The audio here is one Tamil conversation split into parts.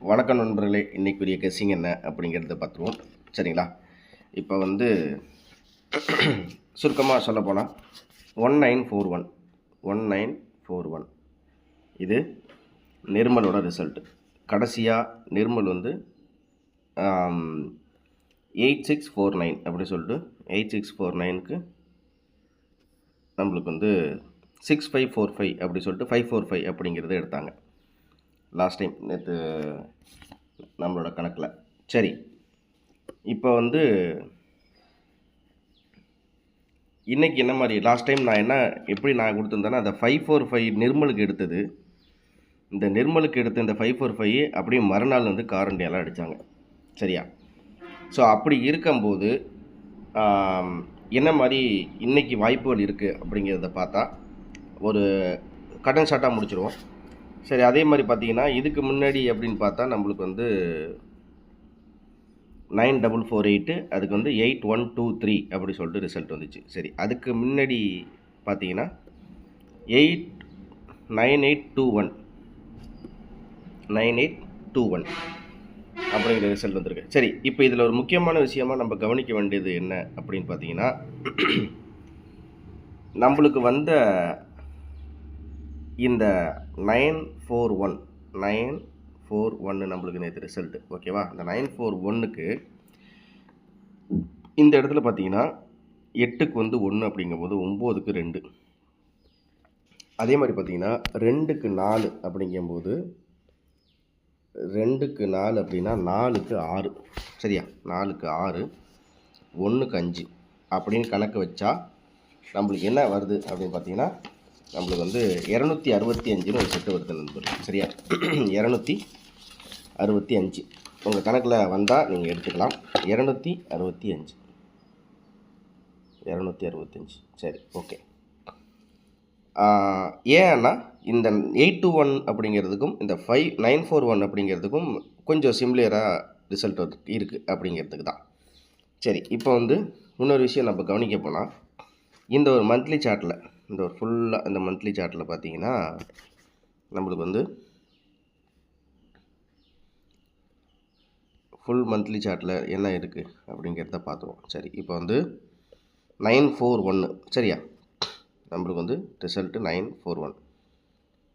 வணக்கம் நண்பர்களே, இன்றைக்குரிய கெஸ்ஸிங் என்ன அப்படிங்கிறத பார்த்துருவோம். சரிங்களா? இப்போ சுருக்கமாக சொல்லப்போனால் 1941 இது நிர்மலோட ரிசல்ட்டு. கடைசியாக நிர்மல் 8649 அப்படி சொல்லிட்டு 8649க்கு நம்மளுக்கு 6545 அப்படி சொல்லிட்டு 545 அப்படிங்கிறத எடுத்தாங்க லாஸ்ட் டைம் நேற்று நம்மளோட கணக்கில். சரி, இப்போ இன்றைக்கி என்ன மாதிரி லாஸ்ட் டைம் நான் எப்படி கொடுத்துருந்தேன்னா அந்த 545 நிர்மலுக்கு எடுத்தது, இந்த நிர்மலுக்கு எடுத்த இந்த 545 அப்படியே மறுநாள் காரண்டியெல்லாம் அடித்தாங்க. சரியா? ஸோ அப்படி இருக்கும்போது என்ன மாதிரி இன்றைக்கி வாய்ப்புகள் இருக்குது அப்படிங்கிறத பார்த்தா ஒரு கடன் ஷார்ட்டாக முடிச்சிடுவோம். சரி, அதே மாதிரி பார்த்தீங்கன்னா இதுக்கு முன்னாடி அப்படின்னு பார்த்தா நம்மளுக்கு 9448 அதுக்கு 8123 அப்படி சொல்லிட்டு ரிசல்ட் வந்துச்சு. சரி, அதுக்கு முன்னாடி பார்த்தீங்கன்னா 9821 அப்படிங்கிற ரிசல்ட் வந்திருக்கு. சரி, இப்போ இதில் ஒரு முக்கியமான விஷயமாக நம்ம கவனிக்க வேண்டியது என்ன அப்படின்னு பார்த்தீங்கன்னா, நம்மளுக்கு இந்த 941 நம்மளுக்கு நேற்று ரிசல்ட்டு. ஓகேவா? இந்த 941க்கு இந்த இடத்துல பார்த்தீங்கன்னா 8க்கு 1 அப்படிங்கும்போது 9க்கு 2, அதே மாதிரி பார்த்தீங்கன்னா 2க்கு 4 அப்படிங்கும்போது 2க்கு 4 அப்படின்னா 4க்கு 6. சரியா? 4க்கு 6, 1க்கு 5 அப்படின்னு கணக்கு வச்சா நம்மளுக்கு என்ன வருது அப்படின்னு பார்த்தீங்கன்னா நம்மளுக்கு 265 ஒரு செட்டு வருது நண்பர்கள். சரியா? 265 உங்கள் கணக்கில் வந்தால் நீங்கள் எடுத்துக்கலாம். 265. சரி, ஓகே. ஏன்னா இந்த 821 அப்படிங்கிறதுக்கும் இந்த 941 அப்படிங்கிறதுக்கும் கொஞ்சம் சிம்லராக ரிசல்ட் இருக்குது அப்படிங்கிறதுக்கு தான். சரி, இப்போ இன்னொரு விஷயம் நம்ம கவனிக்க போனால் இந்த ஒரு மந்த்லி சார்ட்டில், இந்த ஒரு ஃபுல்லாக இந்த மந்த்லி சார்ட்டில் பார்த்தீங்கன்னா நம்மளுக்கு ஃபுல் மந்த்லி சார்ட்டில் என்ன இருக்குது அப்படிங்கிறத பார்த்துருவோம். சரி, இப்போ 941. சரியா? நம்மளுக்கு ரிசல்ட்டு 941.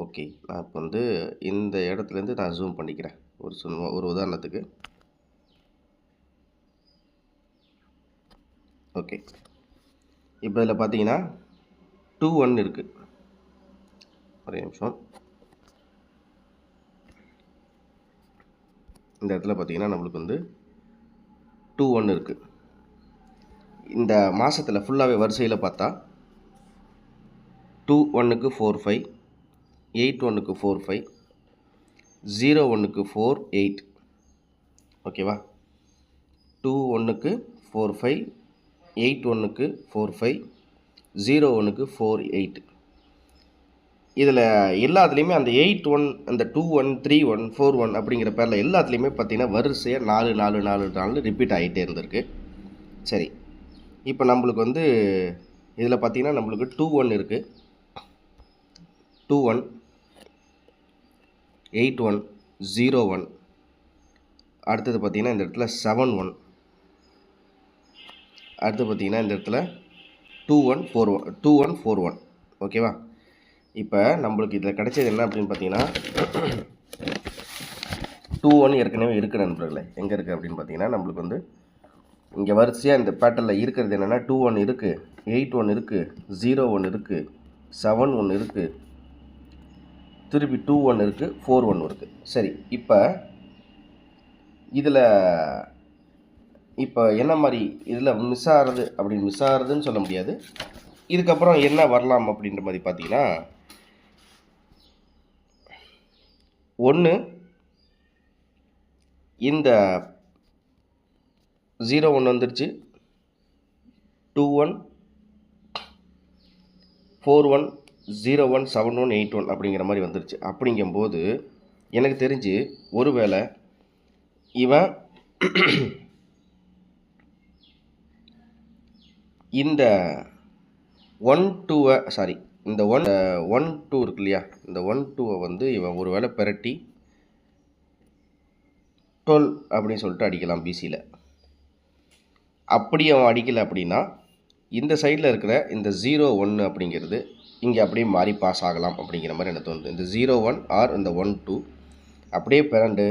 ஓகே, நான் இப்போ இந்த இடத்துலேருந்து நான் ஜூம் பண்ணிக்கிறேன் ஒரு உதாரணத்துக்கு. ஓகே, இப்போ இதில் பார்த்தீங்கன்னா 21 இருக்குது. ஒரே நிமிஷம். இந்த இடத்துல பார்த்தீங்கன்னா நம்மளுக்கு 21 இருக்குது. இந்த மாதத்தில் ஃபுல்லாகவே வரிசையில் பார்த்தா 21க்கு 45, 81க்கு 45, 01க்கு 48. ஓகேவா? 21க்கு 45, 81க்கு 45, 01க்கு 48. இதில் எல்லாத்துலேயுமே அந்த 81, அந்த 21, 31, 41 அப்படிங்கிற பேரில் எல்லாத்துலேயுமே பார்த்தீங்கன்னா வரிசையாக 4 ரிப்பீட் ஆகிட்டே இருந்திருக்கு. சரி, இப்போ நம்மளுக்கு இதில் பார்த்தீங்கன்னா நம்மளுக்கு 21 இருக்குது, 21, 81, 01. அடுத்தது பார்த்தீங்கன்னா இந்த இடத்துல 71. அடுத்து பார்த்தீங்கன்னா இந்த இடத்துல 2141. ஓகேவா? இப்போ நம்மளுக்கு இதில் கிடைச்சது என்ன அப்படின்னு பார்த்தீங்கன்னா 21 ஏற்கனவே இருக்குது நண்பர்களே. எங்கே இருக்குது அப்படின்னு பார்த்தீங்கன்னா நம்மளுக்கு இங்கே வரிசையாக இந்த பேட்டர்னில் இருக்கிறது என்னென்னா 21 இருக்குது, 81 இருக்குது, 01 இருக்குது, 71 இருக்குது, திருப்பி 21 இருக்குது, 41 இருக்குது. சரி, இப்போ இதில் என்ன மாதிரி இதில் மிஸ் ஆகிறதுன்னு சொல்ல முடியாது. இதுக்கப்புறம் என்ன வரலாம் அப்படின்ற மாதிரி பார்த்தீங்கன்னா 1 இந்த 01 வந்துருச்சு, 21, 41, 01, 71, 81 அப்படிங்கிற மாதிரி வந்துருச்சு. அப்படிங்கும்போது எனக்கு தெரிஞ்சு ஒருவேளை இவன் இந்த 1-2 சாரி இந்த 1-2 இருக்கு இல்லையா, இந்த 1-2 இவன் ஒரு வேளை பெரட்டி 12 அப்படின்னு சொல்லிட்டு அடிக்கலாம் பிசியில். அப்படி அவன் அடிக்கலை அப்படின்னா இந்த சைடில் இருக்கிற இந்த 01 அப்படிங்கிறது இங்கே அப்படியே மாறி பாஸ் ஆகலாம் அப்படிங்கிற மாதிரி எனக்கு தோணுது. இந்த 01 ஆர் இந்த 12 அப்படியே பிறண்டு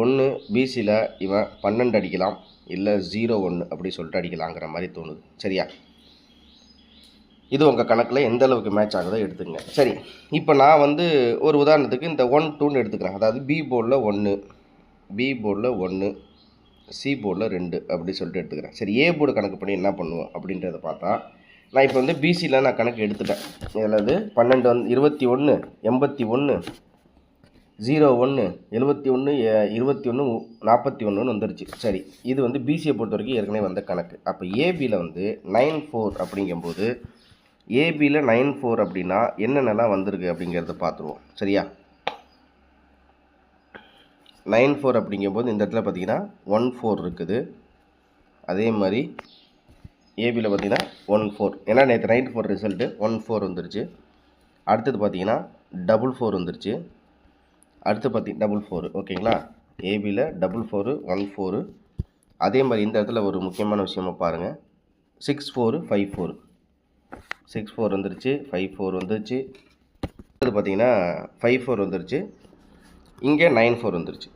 1 பிசியில் இவன் 12 அடிக்கலாம், இல்லை 01 அப்படி சொல்லிட்டு அடிக்கலாங்கிற மாதிரி தோணுது. சரியா? இது உங்கள் கணக்கில் எந்த அளவுக்கு மேட்ச் ஆகுதோ எடுத்துக்கங்க. சரி, இப்போ நான் வந்து ஒரு உதாரணத்துக்கு இந்த 1 2ன்னு எடுத்துக்கிறேன். அதாவது பி போர்டில் 1, பி போர்டில் 1, சி போர்டில் 2 அப்படி சொல்லிட்டு எடுத்துக்கிறேன். சரி, ஏ போர்டு கணக்கு பண்ணி என்ன பண்ணுவோம் அப்படின்றத பார்த்தா, நான் இப்போ வந்து பிசியில் நான் கணக்கு எடுத்துட்டேன். இதில் 12 வந்து 21, 81, 01, 71, 21, 41 வந்துருச்சு. சரி, இது வந்து பிசியை பொறுத்த வரைக்கும் ஏற்கனவே வந்த கணக்கு. அப்போ ஏபியில் வந்து 94 அப்படிங்கும்போது ஏபியில் 94 அப்படின்னா என்னென்னலாம் வந்திருக்கு அப்படிங்கிறத பார்த்துருவோம். சரியா? 94 அப்படிங்கும்போது இந்த இடத்துல பார்த்தீங்கன்னா 14 இருக்குது. அதே மாதிரி ஏபியில் பார்த்தீங்கன்னா 14, ஏன்னா நேற்று 94 ரிசல்ட்டு 14 வந்துருச்சு. அடுத்தது பார்த்தீங்கன்னா 44 வந்துருச்சு. அடுத்து 44, ஓகேங்களா? ஏபியில் 44, 14. அதே மாதிரி இந்த இடத்துல ஒரு முக்கியமான விஷயமா பாருங்கள், 64, 54, 64 வந்துருச்சு, 54 வந்துருச்சு. அடுத்தது பார்த்தீங்கன்னா 54 வந்துருச்சு. இங்கே 94 வந்துருச்சு.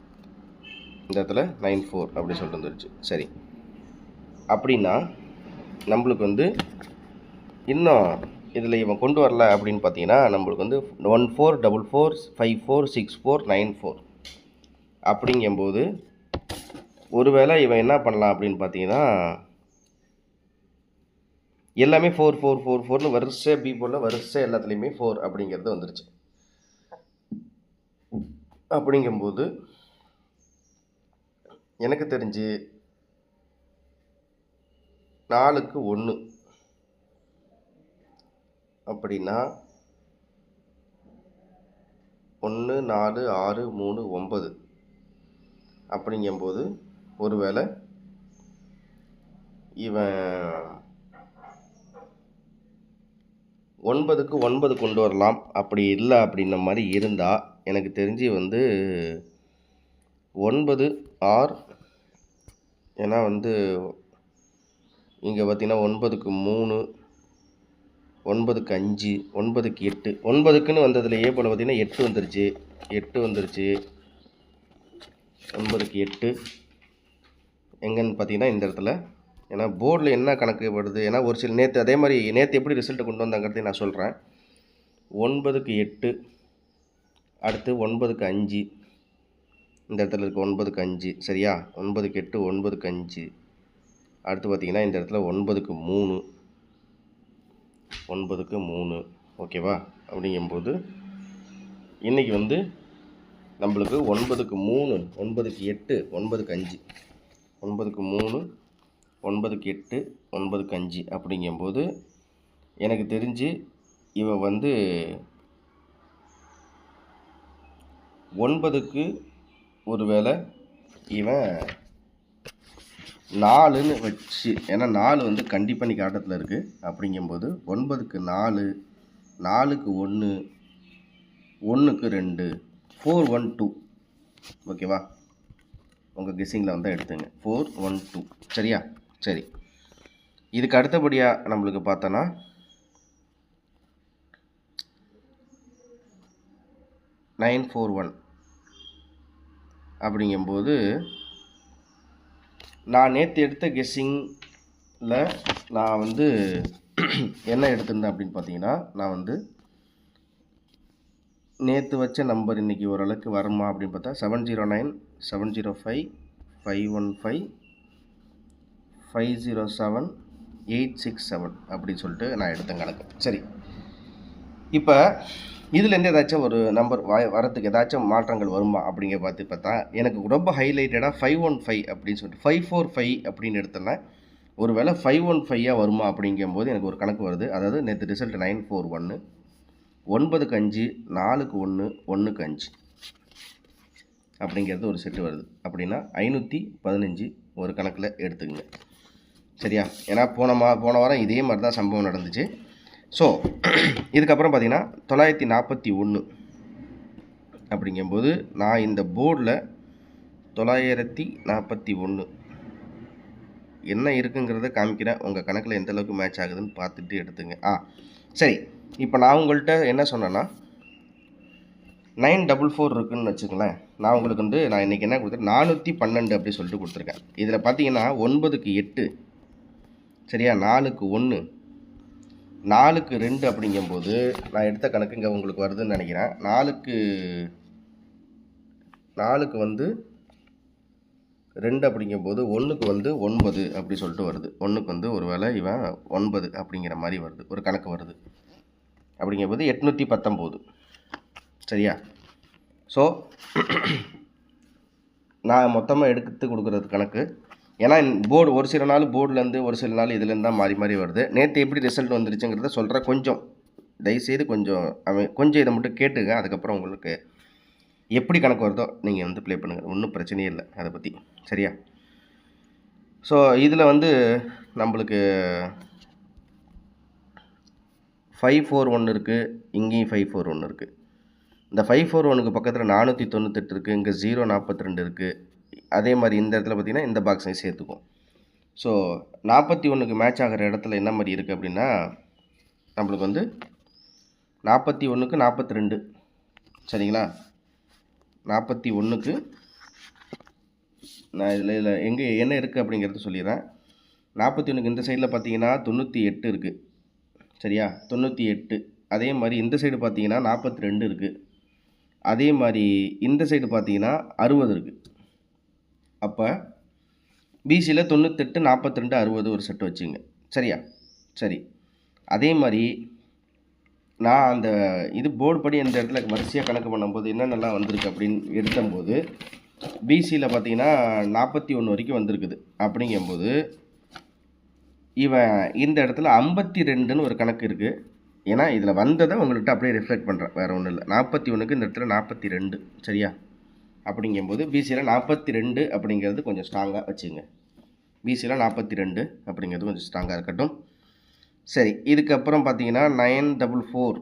இந்த இடத்துல 94 அப்படி சொல்லிட்டு வந்துருச்சு. சரி, அப்படின்னா நம்மளுக்கு வந்து இன்னும் இதில் இவன் கொண்டு வரல அப்படின்னு பார்த்தீங்கன்னா நம்மளுக்கு வந்து 14, 44, 54, 64, 94 அப்படிங்கும்போது ஒருவேளை இவன் என்ன பண்ணலாம் அப்படின்னு பார்த்தீங்கன்னா எல்லாமே 4 4 4 4ன்னு வரிசை பி போர்டில் வரிசை எல்லாத்துலேயுமே 4 அப்படிங்கிறது வந்துருச்சு. அப்படிங்கும்போது எனக்கு தெரிஞ்சு 4க்கு 1 அப்படின்னா 1 4 6 3 9 அப்படிங்கும்போது ஒருவேளை இவன் 9க்கு 9 கொண்டு வரலாம். அப்படி இல்லை அப்படின்ன மாதிரி இருந்தால் எனக்கு தெரிஞ்சு வந்து 9 ஆர், ஏன்னா வந்து இங்கே பார்த்தீங்கன்னா 9க்கு 3, 9க்கு 5, 9க்கு 8, 9க்குன்னு வந்ததில் ஏ போல் பார்த்தீங்கன்னா 8 வந்துருச்சு, 8 வந்துருச்சு. 9க்கு 8 எங்கன்னு பார்த்தீங்கன்னா இந்த இடத்துல. ஏன்னா போர்டில் என்ன கணக்கு வருது, ஏன்னா ஒரு சில நேற்று அதே மாதிரி நேற்று எப்படி ரிசல்ட்டை கொண்டு வந்தாங்கிறதையும் நான் சொல்கிறேன். 9க்கு 8, அடுத்து 9க்கு 5, இந்த இடத்துல இருக்க 9க்கு 5. சரியா? 9க்கு 8, 9க்கு 5. அடுத்து பார்த்தீங்கன்னா இந்த இடத்துல 9க்கு 3, 9க்கு 3. ஓகேவா? அப்படிங்கும்போது இன்றைக்கி வந்து நம்மளுக்கு 9க்கு 3, 9க்கு 8, 9க்கு 5, 9க்கு 3, 9க்கு 8, 9க்கு 5 அப்படிங்கும்போது எனக்கு தெரிஞ்சு இவன் வந்து 9க்கு ஒருவேளை இவன் 4ன்னு வச்சு, ஏன்னா 4 வந்து கண்டிப்பாக இன்றைக்கி ஆட்டத்தில் இருக்குது. அப்படிங்கும்போது 9க்கு 4, 4க்கு 1, 1க்கு 2, 4 1 2. ஓகேவா? உங்கள் கெஸ்ஸிங்கில் வந்தால் எடுத்துங்க 4 1 2. சரியா? சரி, இதுக்கு அடுத்தபடியாக நம்மளுக்கு பார்த்தோன்னா 941 அப்படிங்கும்போது நான் நேற்று எடுத்த கெஸ்ஸிங்கில் நான் வந்து என்ன எடுத்திருந்தேன் அப்படின்னு பார்த்தீங்கன்னா, நான் வந்து நேற்று வச்ச நம்பர் இன்றைக்கி ஓரளவுக்கு வருமா அப்படின்னு பார்த்தா 709, 705, 515, 507, 867 அப்படின்னு சொல்லிட்டு நான் எடுத்தேன் கணக்கு. சரி, இப்போ இதுலேருந்து ஏதாச்சும் ஒரு நம்பர் வரத்துக்கு ஏதாச்சும் மாற்றங்கள் வருமா அப்படிங்கிற பார்த்தா எனக்கு ரொம்ப ஹைலைட்டடாக 515 அப்படின்னு சொல்லிட்டு 545 அப்படின்னு எடுத்தேன். ஒரு வேளை 515 வருமா அப்படிங்கும்போது எனக்கு ஒரு கணக்கு வருது. அதாவது நேற்று ரிசல்ட் 941, 9க்கு 5, 4க்கு 1, 1க்கு 5 அப்படிங்கிறது ஒரு செட்டு வருது. அப்படின்னா 515 ஒரு கணக்கில் எடுத்துக்கங்க. சரியா? ஏன்னா போன வாரம் இதே மாதிரி தான் சம்பவம் நடந்துச்சு. ஸோ இதுக்கப்புறம் பார்த்தீங்கன்னா 941 அப்படிங்கும்போது நான் இந்த போர்டில் 941 என்ன இருக்குங்கிறத காமிக்கிறேன். உங்கள் கணக்கில் எந்த அளவுக்கு மேட்ச் ஆகுதுன்னு பார்த்துட்டு எடுத்துங்க. சரி, இப்போ நான் உங்கள்கிட்ட என்ன சொன்னேன்னா 944 இருக்குதுன்னு வச்சுங்களேன். நான் உங்களுக்கு வந்து நான் இன்றைக்கி என்ன கொடுத்துருக்கேன், 412 அப்படி சொல்லிட்டு கொடுத்துருக்கேன். இதில் பார்த்தீங்கன்னா 9க்கு 8, சரியா, 4க்கு 1, 4க்கு 2 அப்படிங்கும்போது நான் எடுத்த கணக்கு இங்கே உங்களுக்கு வருதுன்னு நினைக்கிறேன். 4க்கு வந்து 2 அப்படிங்கும்போது 1க்கு வந்து 9 அப்படி சொல்லிட்டு வருது. 1க்கு வந்து ஒரு வேளை இவன் 9 அப்படிங்கிற மாதிரி வருது, ஒரு கணக்கு வருது. அப்படிங்கும்போது 819, சரியா. ஸோ நான் மொத்தமாக எடுத்து கொடுக்குறது கணக்கு. ஏன்னா போர்டு ஒரு சில நாள் போர்டுலேருந்து ஒரு சில நாள் இதுலேருந்து தான் மாறி மாறி வருது. நேற்று எப்படி ரிசல்ட் வந்துருச்சுங்கிறத சொல்கிறேன். கொஞ்சம் தயவுசெய்து கொஞ்சம் இதை மட்டும் கேட்டுங்க. அதுக்கப்புறம் உங்களுக்கு எப்படி கணக்கு வருதோ நீங்கள் வந்து ப்ளே பண்ணுங்கள், ஒன்றும் பிரச்சனையே இல்லை அதை பற்றி, சரியா. ஸோ இதில் வந்து நம்மளுக்கு 541 இருக்குது, இங்கேயும் 541 இருக்குது. இந்த 541க்கு பக்கத்தில் 498 இருக்குது, இங்கே 042 இருக்குது. அதே மாதிரி இந்த இடத்துல பார்த்திங்கன்னா இந்த பாக்ஸையும் சேர்த்துக்கும். ஸோ 41க்கு மேட்ச் ஆகிற இடத்துல என்ன மாதிரி இருக்குது அப்படின்னா நம்மளுக்கு வந்து 41க்கு 42, சரிங்களா. 41க்கு நான் இதில் எங்கே என்ன இருக்குது அப்படிங்கிறது சொல்லிடுறேன். 41க்கு இந்த சைடில் பார்த்தீங்கன்னா 98 இருக்குது, சரியா, 98. அதே மாதிரி இந்த சைடு பார்த்தீங்கன்னா 42 இருக்குது. அதே மாதிரி இந்த சைடு பார்த்தீங்கன்னா 60 இருக்குது. அப்போ பிசியில் 98, 42, 60 ஒரு செட்டு வச்சுங்க, சரியா. சரி, அதே மாதிரி நான் அந்த இது போர்டு படி இந்த இடத்துல வரிசையாக கணக்கு பண்ணும்போது என்னென்னலாம் வந்திருக்கு அப்படின்னு எடுக்கும்போது பிசியில் பார்த்தீங்கன்னா 41 வரைக்கும் வந்திருக்குது. அப்படிங்கும்போது இவன் இந்த இடத்துல 52ன்னு ஒரு கணக்கு இருக்குது. ஏன்னா இதில் வந்ததை உங்கள்கிட்ட அப்படியே ரிஃப்ளெக்ட் பண்ணுறேன், வேறு ஒன்றும் இல்லை. 41க்கு இந்த இடத்துல 42, சரியா. அப்படிங்கும்போது பிசியில் 42 அப்படிங்கிறது கொஞ்சம் ஸ்ட்ராங்காக வச்சுங்க. பிசியில் 42 அப்படிங்கிறது கொஞ்சம் ஸ்ட்ராங்காக இருக்கட்டும். சரி, இதுக்கப்புறம் பார்த்தீங்கன்னா 944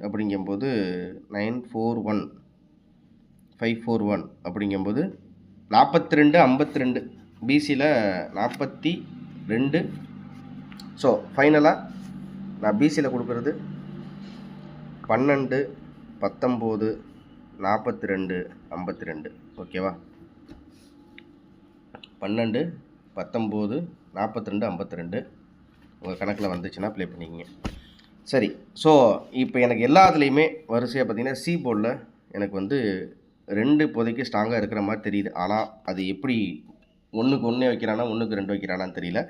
அப்படிங்கும்போது 941, 541 அப்படிங்கும்போது 42, 52, பிசியில் 42. ஸோ ஃபைனலாக நான் பிசியில் கொடுக்குறது 12, 19, 42, 52, ஓகேவா. 12, 19, 42, 52 உங்கள் கணக்கில் வந்துச்சுன்னா ப்ளே பண்ணிக்கிங்க. சரி, ஸோ இப்போ எனக்கு எல்லாத்துலேயுமே வரிசையாக பார்த்தீங்கன்னா சி போர்டில் எனக்கு வந்து 2 இப்போதைக்கு ஸ்ட்ராங்காக இருக்கிற மாதிரி தெரியுது. ஆனால் அது எப்படி 1க்கு 1 வைக்கிறானா 1க்கு 2 வைக்கிறானான்னு தெரியல.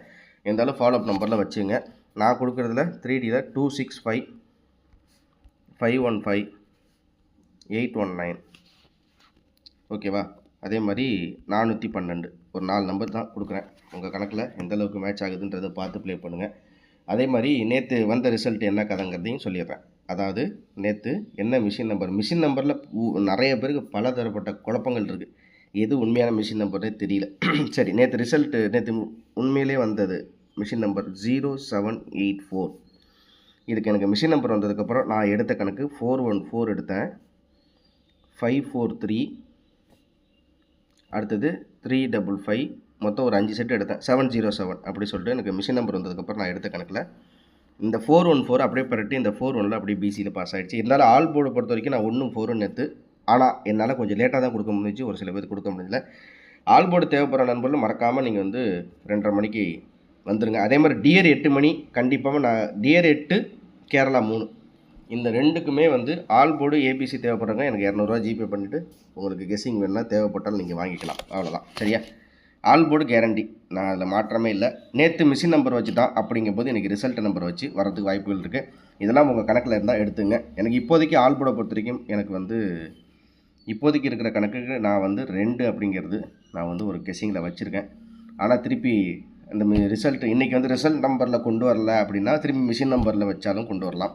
இருந்தாலும் ஃபாலோஅப் நம்பரில் வச்சுங்க. நான் கொடுக்குறதுல 3Dயில் 265, 515, 819, ஓகேவா. அதே மாதிரி 412 ஒரு 4 நம்பர் தான் கொடுக்குறேன். உங்கள் கணக்கில் எந்த அளவுக்கு மேட்ச் ஆகுதுன்றதை பார்த்து ப்ளே பண்ணுங்கள். அதே மாதிரி நேற்று வந்த ரிசல்ட் என்ன கதைங்கிறதையும் சொல்லிடுறேன். அதாவது நேற்று என்ன மிஷின் நம்பரில் நிறைய பேருக்கு பல தரப்பட்ட குழப்பங்கள் இருக்குது. எது உண்மையான மிஷின் நம்பர்னே தெரியல. சரி, நேற்று உண்மையிலே வந்தது மிஷின் நம்பர் 0784. இதுக்கு எனக்கு மிஷின் நம்பர் வந்ததுக்கப்புறம் நான் எடுத்த கணக்கு 414 எடுத்தேன், 543, அடுத்தது 355, மொத்தம் ஒரு 5 செட் எடுத்தேன். 707 அப்படி சொல்லிட்டு எனக்கு மிஷின் நம்பர் வந்ததுக்கப்புறம் நான் எடுத்த கணக்கில் இந்த 414 அப்படியே பரட்டி இந்த 41 அப்படியே பிசியில் பாஸ் ஆகிடுச்சு. இருந்தாலும் ஆல் போர்டை பொறுத்த வரைக்கும் நான் 1 4 நேற்று, ஆனால் என்னால் கொஞ்சம் லேட்டாக தான் கொடுக்க முடிஞ்சிச்சு, ஒரு சில பேருக்கு கொடுக்க முடியல. ஆல் போர்டு தேவைப்படுற நண்பர்கள் மறக்காமல் நீங்கள் வந்து 2:30 மணிக்கு வந்துடுங்க. அதே மாதிரி டியர் 8 மணி கண்டிப்பாக நான் டியர் 8, கேரளா 3 இந்த 2க்குமே வந்து ஆல் போர்டு ஏபிசி தேவைப்படுறவங்க எனக்கு 200 ஜிபே பண்ணிவிட்டு உங்களுக்கு கெஸ்ஸிங் வேணுன்னா தேவைப்பட்டாலும் நீங்கள் வாங்கிக்கலாம், அவ்வளோதான், சரியா. ஆல் போர்டு கேரண்டி, நான் அதில் மாற்றமே இல்லை. நேற்று மிஷின் நம்பர் வச்சு தான் அப்படிங்கும்போது எனக்கு ரிசல்ட் நம்பர் வச்சு வரதுக்கு வாய்ப்புகள் இருக்குது. இதெல்லாம் உங்கள் கணக்கில் இருந்தால் எடுத்துங்க. எனக்கு இப்போதைக்கு ஆல் போர்டை பொறுத்த வரைக்கும் எனக்கு வந்து இப்போதைக்கு இருக்கிற கணக்குக்கு நான் வந்து 2 அப்படிங்கிறது நான் வந்து ஒரு கெஸ்ஸிங்கில் வச்சுருக்கேன். ஆனால் திருப்பி இந்த ரிசல்ட் இன்றைக்கி வந்து ரிசல்ட் நம்பரில் கொண்டு வரல அப்படின்னா திரும்பி மிஷின் நம்பரில் வச்சாலும் கொண்டு வரலாம்.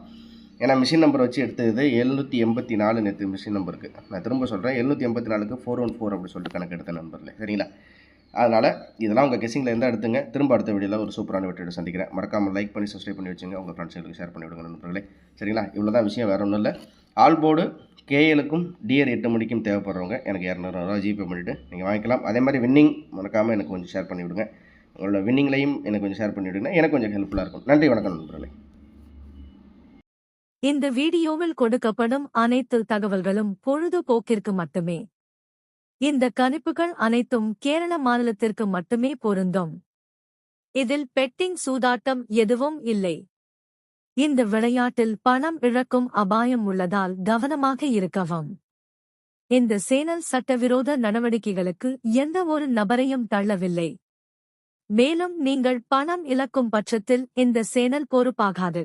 ஏன்னா மிஷின் நம்பர் வச்சு எடுத்தது 784 நேற்று மிஷின் நம்பருக்கு. நான் திரும்ப சொல்கிறேன், 784க்கு 414 அப்படி சொல்லிட்டு கணக்கு எடுத்த நம்பரில், சரிங்களா. அதனால் இதெல்லாம் உங்கள் கெஸ்ஸிங்கில் இருந்தால் எடுத்துங்க. திரும்ப அடுத்த வீடியோவில் ஒரு சூப்பரான வீடியோ சந்திக்கிறேன். மறக்காமல் லைக் பண்ணி சப்ஸ்கிரைப் பண்ணி வச்சுங்க. உங்கள் ஃப்ரெண்ட்ஸுங்களுக்கு ஷேர் பண்ணி விடுங்க நண்பர்களே, சரிங்களா. இவ்வளோ தான் விஷயம், வேறு ஒன்றும் இல்லை. ஆல் போர்டு கேஎலுக்கும் டிஆர் 8 மணிக்கும் தேவைப்படுறவங்க எனக்கு 200 ஜிபே பண்ணிவிட்டு நீங்கள் வாங்கிக்கலாம். அதே மாதிரி வின்னிங் மறக்காமல் எனக்கு கொஞ்சம் ஷேர் பண்ணி விடுங்க. உங்களோட வின்னிங்லையும் எனக்கு கொஞ்சம் ஷேர் பண்ணி விடுங்க. எனக்கு கொஞ்சம் ஹெல்ப்ஃபுல்லாக இருக்கும். நன்றி, வணக்கம் நண்பர்களே. இந்த வீடியோவில் கொடுக்கப்படும் அனைத்து தகவல்களும் பொழுதுபோக்கிற்கு மட்டுமே. இந்த கணிப்புகள் அனைத்தும் கேரள மாநிலத்திற்கு மட்டுமே பொருந்தும். இதில் பெட்டிங் சூதாட்டம் எதுவும் இல்லை. இந்த விளையாட்டில் பணம் இழக்கும் அபாயம் உள்ளதால் கவனமாக இருக்கவும். இந்த சேனல் சட்டவிரோத நடவடிக்கைகளுக்கு எந்த ஒரு நபரையும் தள்ளவில்லை. மேலும் நீங்கள் பணம் இழக்கும் பட்சத்தில் இந்த சேனல் பொறுப்பாகாது.